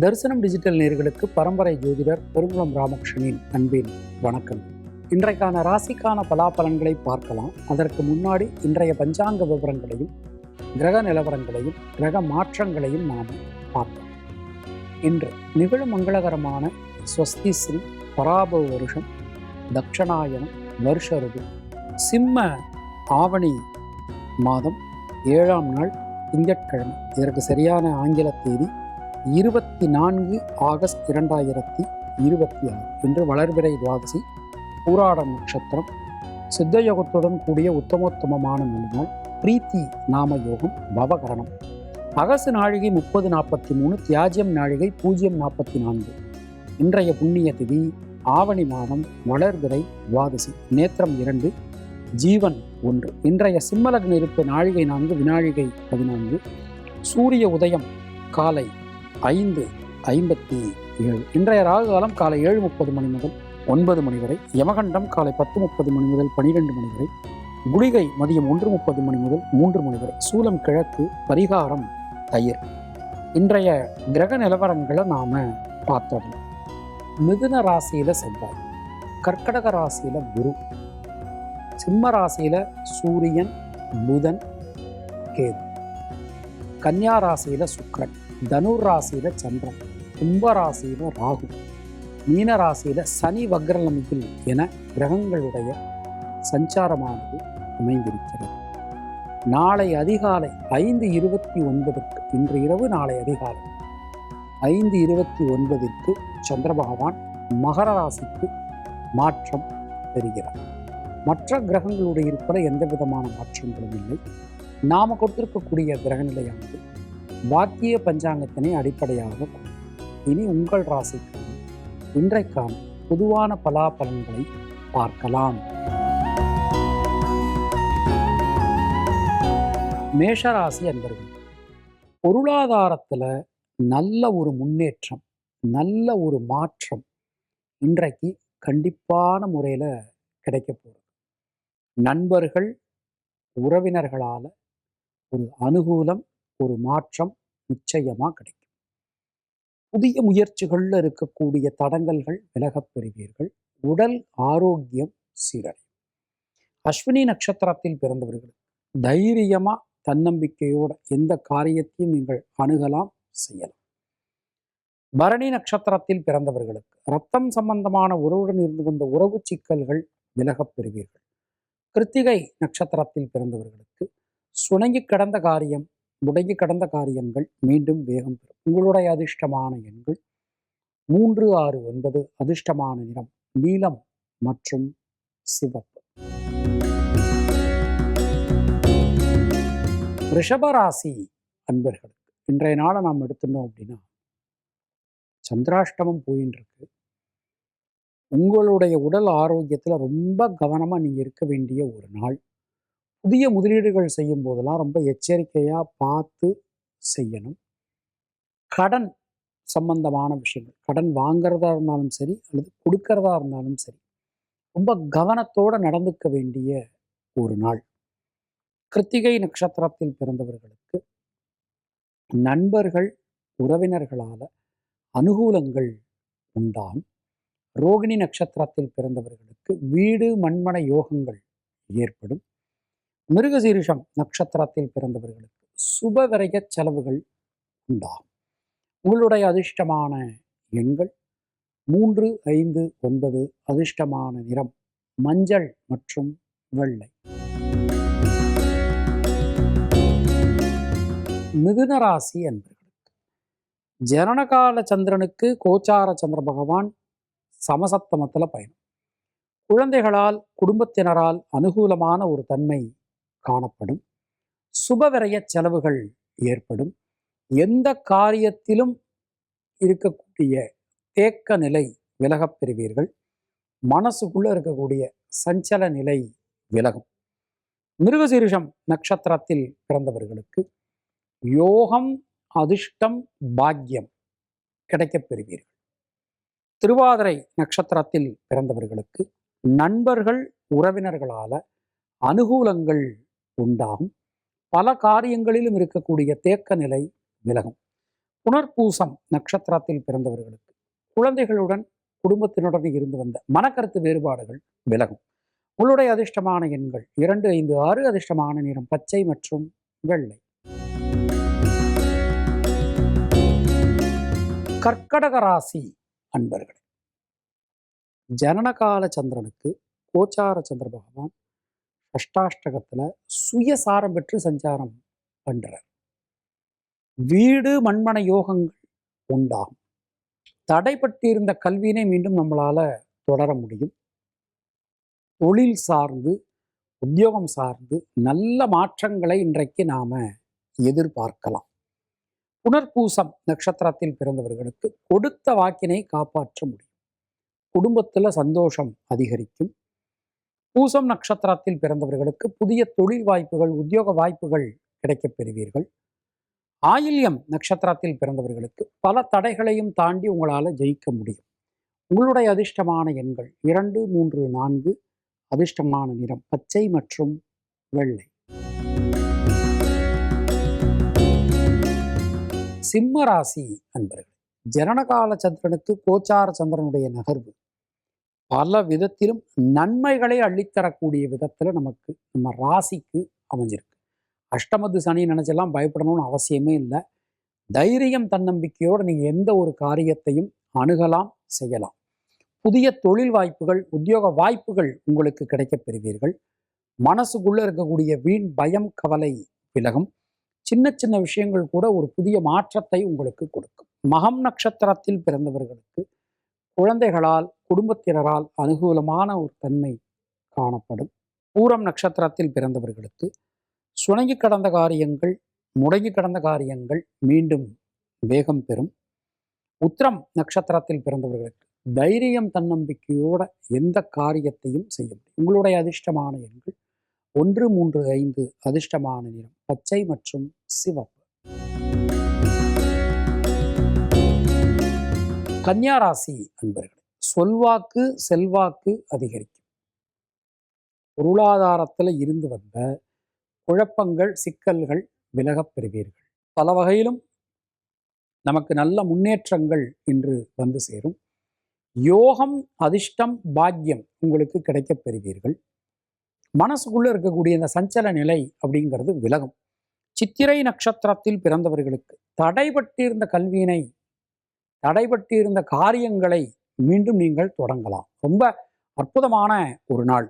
தரிசனம் டிஜிட்டல் நேயர்களுக்கு பரம்பரை ஜோதிடர் பெருங்குளம் ராமகிருஷ்ணனின் அன்பின் வணக்கம். இன்றைக்கான ராசிக்கான பலாபலன்களை பார்க்கலாம். அதற்கு முன்னாடி இன்றைய பஞ்சாங்க விவரங்களையும் கிரக நிலவரங்களையும் கிரக மாற்றங்களையும் நாம் பார்ப்போம். இன்று நிகழும் மங்களகரமான ஸ்வஸ்தி ஸ்ரீ பராபவ வருஷம் தக்ஷணாயனம் வருஷ ருது சிம்ம ஆவணி மாதம் 7ஆம் நாள் திங்கட்கிழமை. இதற்கு சரியான ஆங்கில தேதி 24 ஆகஸ்ட் 2026 இன்று வளர்பிறை துவாதசி, பூராடம் நட்சத்திரம், சித்தயோகத்துடன் கூடிய உத்தமோத்தமமான நாள், பிரீத்தி நாம யோகம், பவகரணம். அகசு நாழிகை 30:43, தியாஜ்யம் நாழிகை 0:44. இன்றைய புண்ணிய திதி ஆவணி மாதம், வளர்பிறை துவாதசி, நேத்திரம் 2, ஜீவன் 1. இன்றைய சிம்மலக்ன இருப்பு நாழிகை 4, வினாழிகை 14. சூரிய உதயம் காலை 5:57. இன்றைய ராகு காலம் காலை 7:30 மணி முதல் 9 மணி வரை, யமகண்டம் காலை 10:30 மணி முதல் 12 மணி வரை, குளிகை மதியம் 1:30 மணி முதல் 3 மணி வரை, சூலம் கிழக்கு, பரிகாரம் தயிர். இன்றைய கிரக நிலவரங்களை நாம பார்த்தோம். மிதுன ராசியில செவ்வாய், கர்க்கடக ராசியில குரு, சிம்ம ராசியில சூரியன், புதன், கேது, கன்னியா ராசியில சுக்கிரன், தனுர் ராசியில சந்திரன், கும்ப ராசியில ராகு, மீன ராசியில சனி வக்ரநிலையில் என கிரகங்களுடைய சஞ்சாரமானது அமைந்திருக்கிறது. நாளை அதிகாலை 5:29, இன்று இரவு நாளை அதிகாலை 5:29 சந்திர பகவான் மகர ராசிக்கு மாற்றம் பெறுகிறார். மற்ற கிரகங்களுடைய இருப்பதை எந்த விதமான மாற்றங்களும் இல்லை. நாம கொடுத்திருக்கக்கூடிய கிரகநிலையானது வாக்கிய பஞ்சாங்கத்தினை அடிப்படையாக கொண்டு இனி உங்கள் ராசிக்கு இன்றைக்கான பொதுவான பலாபலன்களை பார்க்கலாம். மேஷராசி அன்பர்கள், பொருளாதாரத்துல நல்ல ஒரு முன்னேற்றம், நல்ல ஒரு மாற்றம் இன்றைக்கு கண்டிப்பான முறையில கிடைக்க போகுது. நண்பர்கள், உறவினர்களால ஒரு அனுகூலம், ஒரு மாற்றம் நிச்சயமா கிடைக்கும். புதிய முயற்சிகள்ல இருக்கக்கூடிய தடங்கல்கள் விலகப் பெறுவீர்கள். உடல் ஆரோக்கியம் சீரடையும். அஸ்வினி நட்சத்திரத்தில் பிறந்தவர்கள் தைரியமா தன்னம்பிக்கையோட எந்த காரியத்தையும் நீங்கள் அணுகலாம், செய்யலாம். பரணி நட்சத்திரத்தில் பிறந்தவர்களுக்கு இரத்தம் சம்பந்தமான உறவுடன் இருந்து வந்த உறவு சிக்கல்கள் விலகப் பெறுவீர்கள். கிருத்திகை நட்சத்திரத்தில் பிறந்தவர்களுக்கு சுணங்கி கடந்த காரியம், முடங்கி கடந்த காரியங்கள் மீண்டும் வேகம் பெறும். உங்களுடைய அதிர்ஷ்டமான எண்கள் 3, 6, 9. அதிர்ஷ்டமான நிறம் நீலம் மற்றும் சிவப்பு. ரிஷபராசி அன்பர்களுக்கு இன்றைய நாளை நாம் எடுத்துட்டோம் அப்படின்னா, சந்திராஷ்டமம் போயின்னு இருக்கு. உங்களுடைய உடல் ஆரோக்கியத்துல ரொம்ப கவனமா நீங்க இருக்க வேண்டிய ஒரு நாள். புதிய முதலீடுகள் செய்யும் போதெல்லாம் ரொம்ப எச்சரிக்கையா பார்த்து செய்யணும். கடன் சம்பந்தமான விஷயங்கள், கடன் வாங்கிறதா இருந்தாலும் சரி அல்லது கொடுக்கறதா இருந்தாலும் சரி, ரொம்ப கவனத்தோட நடந்துக்க வேண்டிய ஒரு நாள். கிருத்திகை நட்சத்திரத்தில் பிறந்தவர்களுக்கு நண்பர்கள், உறவினர்களால அனுகூலங்கள் உண்டாகும். ரோகிணி நட்சத்திரத்தில் பிறந்தவர்களுக்கு வீடு மண்மன யோகங்கள் ஏற்படும். மிருகசீரிஷம் நட்சத்திரத்தில் பிறந்தவர்களுக்கு சுப விரய செலவுகள் உண்டாகும். உங்களுடைய அதிர்ஷ்டமான எண்கள் 3, 5, 9. அதிர்ஷ்டமான நிறம் மஞ்சள் மற்றும் வெள்ளை. மிதுன ராசி என்பவர்களுக்கு ஜனனகால சந்திரனுக்கு கோச்சார சந்திர பகவான் சமசப்தமத்துல பயணம். குழந்தைகளால், குடும்பத்தினரால் அனுகூலமான ஒரு தன்மை காணப்படும். சுபவிரய செலவுகள் ஏற்படும். எந்த காரியத்திலும் இருக்கக்கூடிய தேக்க நிலை விலகப் பெறுவீர்கள். மனசுக்குள்ள இருக்கக்கூடிய சஞ்சல நிலை விலகும். மிருகசீரிஷம் நட்சத்திரத்தில் பிறந்தவர்களுக்கு யோகம், அதிர்ஷ்டம், பாக்கியம் கிடைக்கப் பெறுவீர்கள். திருவாதிரை நட்சத்திரத்தில் பிறந்தவர்களுக்கு நண்பர்கள், உறவினர்களால அனுகூலங்கள் உண்டாகும். பல காரியங்களிலும் இருக்கக்கூடிய தேக்க நிலை விலகும். புனர்பூசம் நட்சத்திரத்தில் பிறந்தவர்களுக்கு குழந்தைகளுடன் குடும்பத்தினுடன் இருந்து வந்த மனக்கருத்து வேறுபாடுகள் விலகும். உங்களுடைய அதிர்ஷ்டமான எண்கள் 2, 5, 6. அதிர்ஷ்டமான நிறம் பச்சை மற்றும் வெள்ளை. கர்க்கடக ராசி அன்பர்கள், ஜனனகால சந்திரனுக்கு கோச்சார சந்திர பகவான் அஷ்டாஷ்டகத்துல சுயசாரம் பெற்று சஞ்சாரம் பண்றார். வீடு மண்மன யோகங்கள் உண்டாகும். தடைப்பட்டிருந்த கல்வியினை மீண்டும் நம்மளால தொடர முடியும். தொழில் சார்ந்து உத்தியோகம் சார்ந்து நல்ல மாற்றங்களை இன்றைக்கு நாம எதிர்பார்க்கலாம். புனர்பூசம் நட்சத்திரத்தில் பிறந்தவர்களுக்கு கொடுத்த வாக்கினை காப்பாற்ற முடியும். குடும்பத்துல சந்தோஷம் அதிகரிக்கும். பூசம் நட்சத்திரத்தில் பிறந்தவர்களுக்கு புதிய தொழில் வாய்ப்புகள், உத்தியோக வாய்ப்புகள் கிடைக்கப் பெறுவீர்கள். ஆயில்யம் நட்சத்திரத்தில் பிறந்தவர்களுக்கு பல தடைகளையும் தாண்டி உங்களால் ஜெயிக்க முடியும். உங்களுடைய அதிர்ஷ்டமான எண்கள் 2, 3, 4. அதிர்ஷ்டமான நிறம் பச்சை மற்றும் வெள்ளை. சிம்ம ராசி அன்பர்கள், ஜனனகால சந்திரனுக்கு கோச்சார சந்திரனுடைய நகர்வு பல விதத்திலும் நன்மைகளை அள்ளித்தரக்கூடிய விதத்தில் நமக்கு நம்ம ராசிக்கு அமைஞ்சிருக்கு. அஷ்டமத்து சனி நினைச்செல்லாம் பயப்படணும்னு அவசியமே இல்லை. தைரியம் தன்னம்பிக்கையோடு நீங்கள் எந்த ஒரு காரியத்தையும் அணுகலாம், செய்யலாம். புதிய தொழில் வாய்ப்புகள், உத்தியோக வாய்ப்புகள் உங்களுக்கு கிடைக்கப் பெறுவீர்கள். மனசுக்குள்ள இருக்கக்கூடிய வீண் பயம், கவலை விலகும். சின்ன சின்ன விஷயங்கள் கூட ஒரு புதிய மாற்றத்தை உங்களுக்கு கொடுக்கும். மகம் நட்சத்திரத்தில் பிறந்தவர்களுக்கு குழந்தைகளால், குடும்பத்தினரால் அனுகூலமான ஒரு தன்மை காணப்படும். பூரம் நட்சத்திரத்தில் பிறந்தவர்களுக்கு சுணங்கி கடந்த காரியங்கள், முடங்கி கடந்த காரியங்கள் மீண்டும் வேகம் பெறும். உத்திரம் நட்சத்திரத்தில் பிறந்தவர்களுக்கு தைரியம் தன்னம்பிக்கையோட எந்த காரியத்தையும் செய்ய முடியும். உங்களுடைய அதிர்ஷ்டமான எண்கள் 1, 3, 5. அதிர்ஷ்டமான நிறம் பச்சை மற்றும் சிவப்பு. கன்னியா ராசி அன்பர்களே, சொல்வாக்கு செல்வாக்கு அதிகரிக்கும். பொருளாதாரத்தில் இருந்து வந்த குழப்பங்கள், சிக்கல்கள் விலகப் பெறுவீர்கள். பல வகையிலும் நமக்கு நல்ல முன்னேற்றங்கள் இன்று வந்து சேரும். யோகம், அதிர்ஷ்டம், பாக்கியம் உங்களுக்கு கிடைக்கப் பெறுவீர்கள். மனசுக்குள்ள இருக்கக்கூடிய இந்த சஞ்சல நிலை அப்படிங்கிறது விலகும். சித்திரை நட்சத்திரத்தில் பிறந்தவர்களுக்கு தடைபட்டிருந்த கல்வியினை, தடைபட்டிருந்த காரியங்களை மீண்டும் நீங்கள் தொடங்கலாம். ரொம்ப அற்புதமான ஒரு நாள்.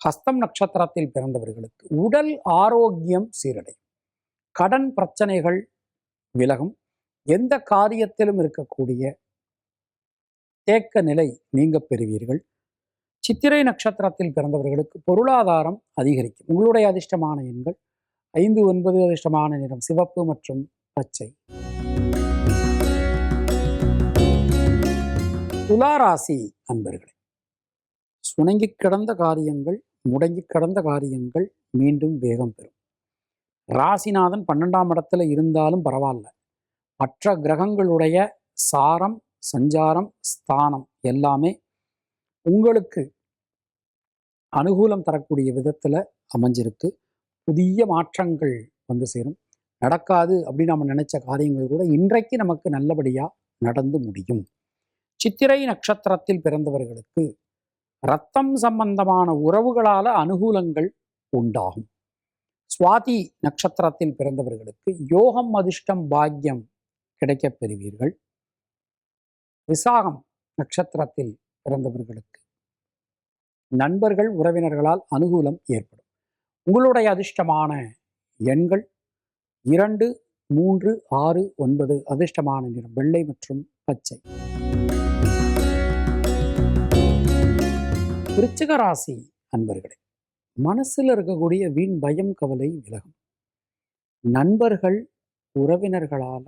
ஹஸ்தம் நட்சத்திரத்தில் பிறந்தவர்களுக்கு உடல் ஆரோக்கியம் சீரடையும். கடன் பிரச்சனைகள் விலகும். எந்த காரியத்திலும் இருக்கக்கூடிய தேக்க நிலை நீங்க பெறுவீர்கள். சித்திரை நட்சத்திரத்தில் பிறந்தவர்களுக்கு பொருளாதாரம் அதிகரிக்கும். உங்களுடைய அதிர்ஷ்டமான எண்கள் 5, 9. அதிர்ஷ்டமான நிறம் சிவப்பு மற்றும் பச்சை. துளாராசி அன்பர்களே, சுணங்கி கிடந்த காரியங்கள், முடங்கி கிடந்த காரியங்கள் மீண்டும் வேகம் பெறும். ராசிநாதன் 12ஆம் இடத்துல இருந்தாலும் பரவாயில்ல, மற்ற கிரகங்களுடைய சாரம், சஞ்சாரம், ஸ்தானம் எல்லாமே உங்களுக்கு அனுகூலம் தரக்கூடிய விதத்தில் அமைஞ்சிருக்கு. புதிய மாற்றங்கள் வந்து சேரும். நடக்காது அப்படின்னு நம்ம நினைச்ச காரியங்கள் கூட இன்றைக்கு நமக்கு நல்லபடியாக நடந்து முடியும். சித்திரை நட்சத்திரத்தில் பிறந்தவர்களுக்கு இரத்தம் சம்பந்தமான உறவுகளால் அனுகூலங்கள் உண்டாகும். சுவாதி நட்சத்திரத்தில் பிறந்தவர்களுக்கு யோகம், அதிர்ஷ்டம், பாக்கியம் கிடைக்கப் பெறுவீர்கள். விசாகம் நட்சத்திரத்தில் பிறந்தவர்களுக்கு நண்பர்கள், உறவினர்களால் அனுகூலம் ஏற்படும். உங்களுடைய அதிர்ஷ்டமான எண்கள் 2, 3, 6, 9. அதிர்ஷ்டமான நிறம் வெள்ளை மற்றும் பச்சை. விருச்சிக ராசி அன்பர்களே, மனசில் இருக்கக்கூடிய வீண் பயம், கவலை விலகும். நண்பர்கள், உறவினர்களால்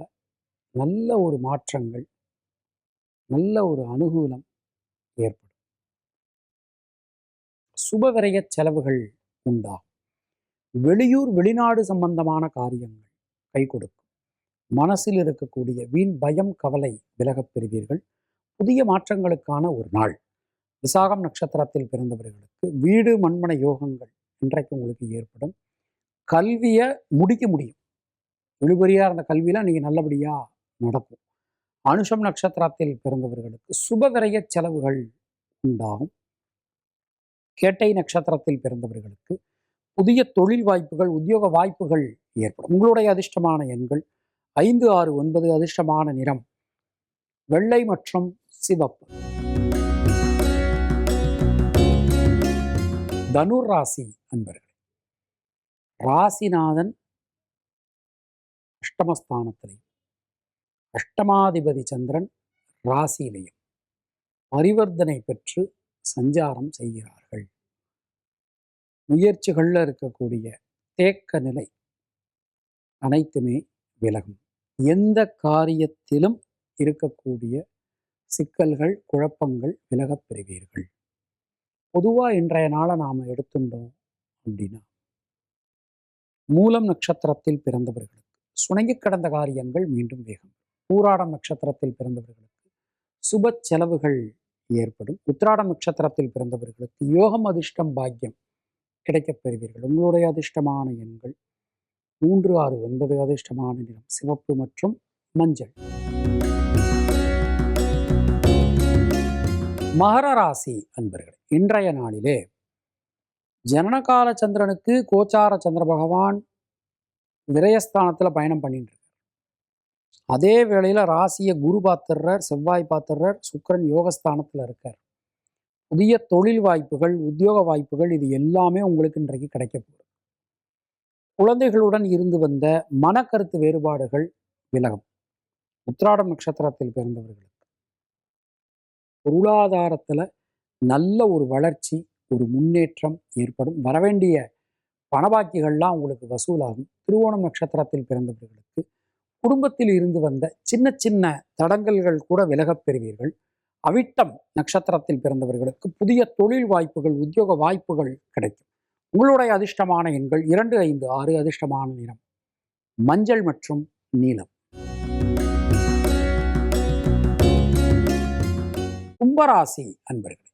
நல்ல ஒரு மாற்றங்கள், நல்ல ஒரு அனுகூலம் ஏற்படும். சுபவிரய செலவுகள் உண்டாகும். வெளியூர், வெளிநாடு சம்பந்தமான காரியங்கள் கை கொடுக்கும். மனசில் இருக்கக்கூடிய வீண் பயம், கவலை விலகப் பெறுவீர்கள். புதிய மாற்றங்களுக்கான ஒரு நாள். விசாகம் நட்சத்திரத்தில் பிறந்தவர்களுக்கு வீடு மண்மன யோகங்கள் இன்றைக்கு உங்களுக்கு ஏற்படும். கல்வியை முடிக்க முடியும். இழுபறியாக இருந்த கல்வியெலாம் நீங்கள் நல்லபடியாக நடக்கும். அனுஷம் நட்சத்திரத்தில் பிறந்தவர்களுக்கு சுபவிரய செலவுகள் உண்டாகும். கேட்டை நட்சத்திரத்தில் பிறந்தவர்களுக்கு புதிய தொழில் வாய்ப்புகள், உத்தியோக வாய்ப்புகள் ஏற்படும். உங்களுடைய அதிர்ஷ்டமான எண்கள் 5, 6, 9. அதிர்ஷ்டமான நிறம் வெள்ளை மற்றும் சிவப்பு. தனுர் ராசி அன்பர்களே, ராசிநாதன் அஷ்டமஸ்தானத்திலையும் அஷ்டமாதிபதி சந்திரன் ராசியிலையும் பரிவர்த்தனை பெற்று சஞ்சாரம் செய்கிறார்கள். முயற்சிகளில் இருக்கக்கூடிய தேக்க நிலை அனைத்துமே விலகும். எந்த காரியத்திலும் இருக்கக்கூடிய சிக்கல்கள், குழப்பங்கள் விலகப் பெறுவீர்கள். பொதுவாக இன்றைய நாளை நாம் எடுத்துட்டோம் அப்படின்னா, மூலம் நட்சத்திரத்தில் பிறந்தவர்களுக்கு சுணங்கி கடந்த காரியங்கள் மீண்டும் வேகம். பூராடம் நட்சத்திரத்தில் பிறந்தவர்களுக்கு சுப செலவுகள் ஏற்படும். உத்திராடம் நட்சத்திரத்தில் பிறந்தவர்களுக்கு யோகம், அதிர்ஷ்டம், பாக்கியம் கிடைக்கப் பெறுவீர்கள். உங்களுடைய அதிர்ஷ்டமான எண்கள் 3, 6, 9. அதிர்ஷ்டமான நிறம் சிவப்பு மற்றும் மஞ்சள். மகர ராசி அன்பர்கள், இன்றைய நாளிலே ஜனனகால சந்திரனுக்கு கோச்சார சந்திர பகவான் விரயஸ்தானத்தில் பயணம் பண்ணிட்டு இருக்கார். அதே வேளையில் ராசியை குரு பார்த்துடுறார், செவ்வாய் பார்த்துடுறார், சுக்கிரன் யோகஸ்தானத்தில் இருக்கார். புதிய தொழில் வாய்ப்புகள், உத்தியோக வாய்ப்புகள் இது எல்லாமே உங்களுக்கு இன்றைக்கு கிடைக்க போகுது. குழந்தைகளுடன் இருந்து வந்த மனக்கருத்து வேறுபாடுகள் விலகும். உத்திராடம் நட்சத்திரத்தில் பிறந்தவர்களுக்கு பொருளாதாரத்தில் நல்ல ஒரு வளர்ச்சி, ஒரு முன்னேற்றம் ஏற்படும். வரவேண்டிய பணபாக்கிகள்லாம் உங்களுக்கு வசூலாகும். திருவோணம் நட்சத்திரத்தில் பிறந்தவர்களுக்கு குடும்பத்தில் இருந்து வந்த சின்ன சின்ன தடங்கல்கள் கூட விலகப் பெறுவீர்கள். அவிட்டம் நட்சத்திரத்தில் பிறந்தவர்களுக்கு புதிய தொழில் வாய்ப்புகள், உத்தியோக வாய்ப்புகள் கிடைக்கும். உங்களுடைய அதிர்ஷ்டமான எண்கள் 2, 5, 6. அதிர்ஷ்டமான நிறம் மஞ்சள் மற்றும் நீலம். கும்பராசி அன்பர்களே,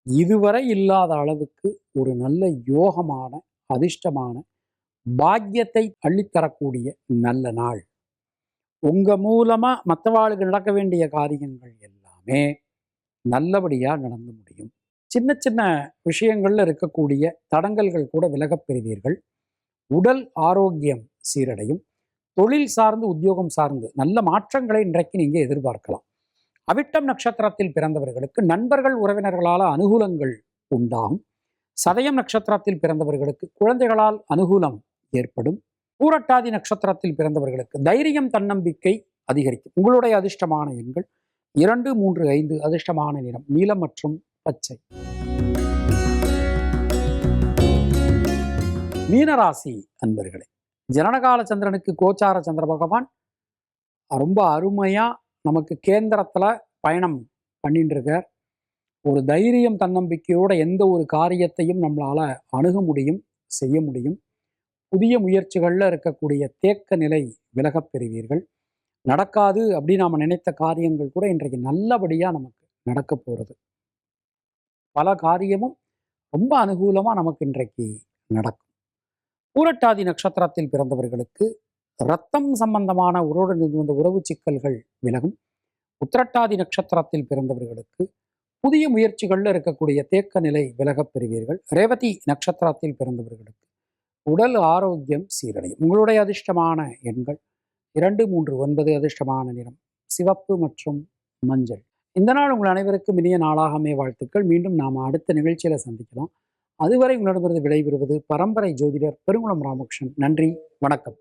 இதுவரை இல்லாத அளவுக்கு ஒரு நல்ல யோகமான, அதிர்ஷ்டமான, பாக்கியத்தை அள்ளித்தரக்கூடிய நல்ல நாள். உங்க மூலமா மற்றவாளுக்கு நடக்க வேண்டிய காரியங்கள் எல்லாமே நல்லபடியா நடந்து முடியும். சின்ன சின்ன விஷயங்கள்ல இருக்கக்கூடிய தடங்கல்கள் கூட விலகப் பெறுவீர்கள். உடல் ஆரோக்கியம் சீரடையும். தொழில் சார்ந்து, உத்தியோகம் சார்ந்து நல்ல மாற்றங்களை இன்றைக்கு நீங்க எதிர்பார்க்கலாம். அவிட்டம் நட்சத்திரத்தில் பிறந்தவர்களுக்கு நண்பர்கள், உறவினர்களால் அனுகூலங்கள் உண்டாகும். சதயம் நட்சத்திரத்தில் பிறந்தவர்களுக்கு குழந்தைகளால் அனுகூலம் ஏற்படும். பூரட்டாதி நட்சத்திரத்தில் பிறந்தவர்களுக்கு தைரியம், தன்னம்பிக்கை அதிகரிக்கும். உங்களுடைய அதிர்ஷ்டமான எண்கள் 2, 3, 5. அதிர்ஷ்டமான நிறம் நீலம் மற்றும் பச்சை. மீனராசி அன்பர்களே, ஜனனகால சந்திரனுக்கு கோச்சார சந்திர பகவான் ரொம்ப அருமையா நமக்கு கேந்திரத்துல பயணம் பண்ணிட்டு இருக்கார். ஒரு தைரியம், தன்னம்பிக்கையோட எந்த ஒரு காரியத்தையும் நம்மளால அணுக முடியும், செய்ய முடியும். புதிய முயற்சிகளில் இருக்கக்கூடிய தேக்க நிலை விலகப் பெறுவீர்கள். நடக்காது அப்படின்னு நாம் நினைத்த காரியங்கள் கூட இன்றைக்கு நல்லபடியாக நமக்கு நடக்க போகிறது. பல காரியமும் ரொம்ப அனுகூலமாக நமக்கு இன்றைக்கு நடக்கும். பூரட்டாதி நட்சத்திரத்தில் பிறந்தவர்களுக்கு இரத்தம் சம்பந்தமான வந்த உறவு சிக்கல்கள் விலகும். உத்திரட்டாதி நட்சத்திரத்தில் பிறந்தவர்களுக்கு புதிய முயற்சிகளில் இருக்கக்கூடிய தேக்க நிலை விலகப் பெறுவீர்கள். ரேவதி நட்சத்திரத்தில் பிறந்தவர்களுக்கு உடல் ஆரோக்கியம் சீரடையும். உங்களுடைய அதிர்ஷ்டமான எண்கள் 2, 3, 9. அதிர்ஷ்டமான நிறம் சிவப்பு மற்றும் மஞ்சள். இந்த நாள் உங்கள் அனைவருக்கும் இனிய நாளாகவே வாழ்த்துக்கள். மீண்டும் நாம் அடுத்த நிகழ்ச்சியில சந்திக்கலாம். அதுவரை உங்களிடமிருந்து விடைபெறுவது பரம்பரை ஜோதிடர் பெருங்குளம் ராமகிருஷ்ணன். நன்றி, வணக்கம்.